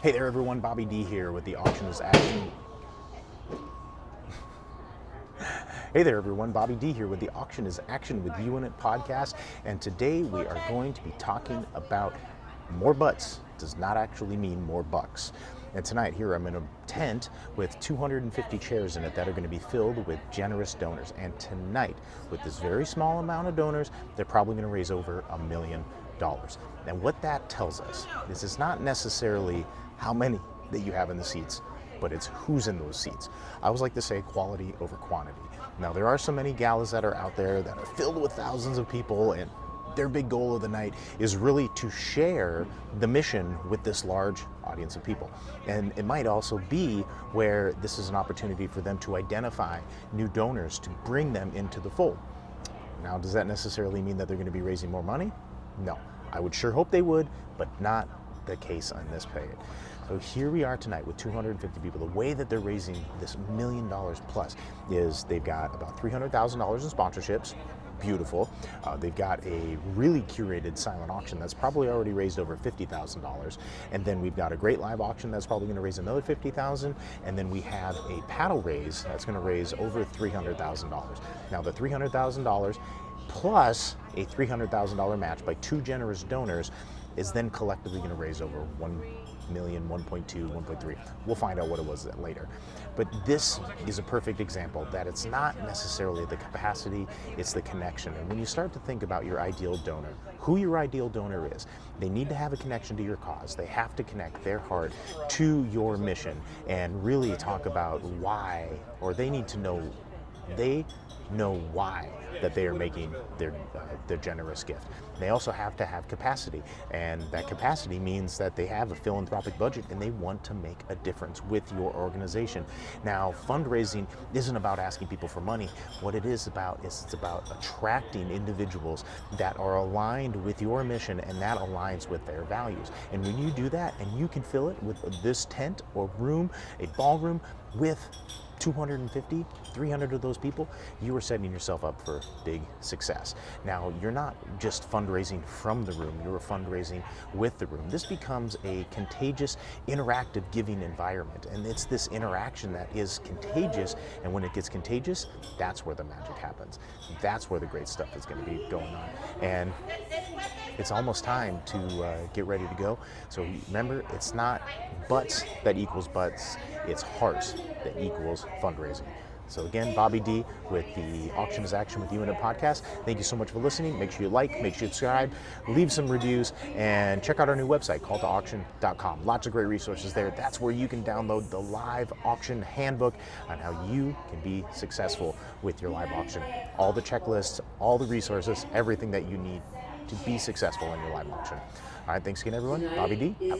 Hey there everyone, Bobby D here with the Auction is Action. Hey there everyone, Bobby D here with the Auction is Action with You in It podcast, and today we are going to be talking about more butts does not actually mean more bucks. And tonight here I'm in a tent with 250 chairs in it that are going to be filled with generous donors. And tonight, with this very small amount of donors, they're probably going to raise over $1 million. And what that tells us is it's not necessarily how many that you have in the seats, but it's who's in those seats. I always like to say quality over quantity. Now, there are so many galas that are out there that are filled with thousands of people, and their big goal of the night is really to share the mission with this large audience of people. And it might also be where this is an opportunity for them to identify new donors to bring them into the fold. Now, does that necessarily mean that they're going to be raising more money? No. I would sure hope they would, but not the case on this page. So here we are tonight with 250 people. The way that they're raising this $1 million plus is they've got about $300,000 in sponsorships. Beautiful. They've got a really curated silent auction that's probably already raised over $50,000, and then we've got a great live auction that's probably going to raise another $50,000, and then we have a paddle raise that's going to raise over $300,000. Now the $300,000 plus a $300,000 match by two generous donors is then collectively going to raise over 1 million, 1.2, 1.3. We'll find out what it was later. But this is a perfect example that it's not necessarily the capacity, it's the connection. And when you start to think about your ideal donor, who your ideal donor is, they need to have a connection to your cause. They have to connect their heart to your mission and really talk about why, or they need to know, they know why that they are making their generous gift. They also have to have capacity, and that capacity means that they have a philanthropic budget and they want to make a difference with your organization. Now, fundraising isn't about asking people for money. What it is about is it's about attracting individuals that are aligned with your mission and that aligns with their values. And when you do that, and you can fill it with this tent or room, a ballroom with 250, 300 of those people, you are setting yourself up for big success. Now, you're not just fundraising from the room, you're fundraising with the room. This becomes a contagious, interactive giving environment, and it's this interaction that is contagious, and when it gets contagious, that's where the magic happens. That's where the great stuff is going to be going on. And it's almost time to get ready to go. So remember, it's not butts that equals butts, it's hearts that equals fundraising. So again, Bobby D with the Auction is Action with You in It podcast. Thank you so much for listening. Make sure you like, make sure you subscribe, leave some reviews, and check out our new website, cultivating.com. Lots of great resources there. That's where you can download the live auction handbook on how you can be successful with your live auction. All the checklists, all the resources, everything that you need to be successful in your live auction. All right, thanks again, everyone. Bobby D, out.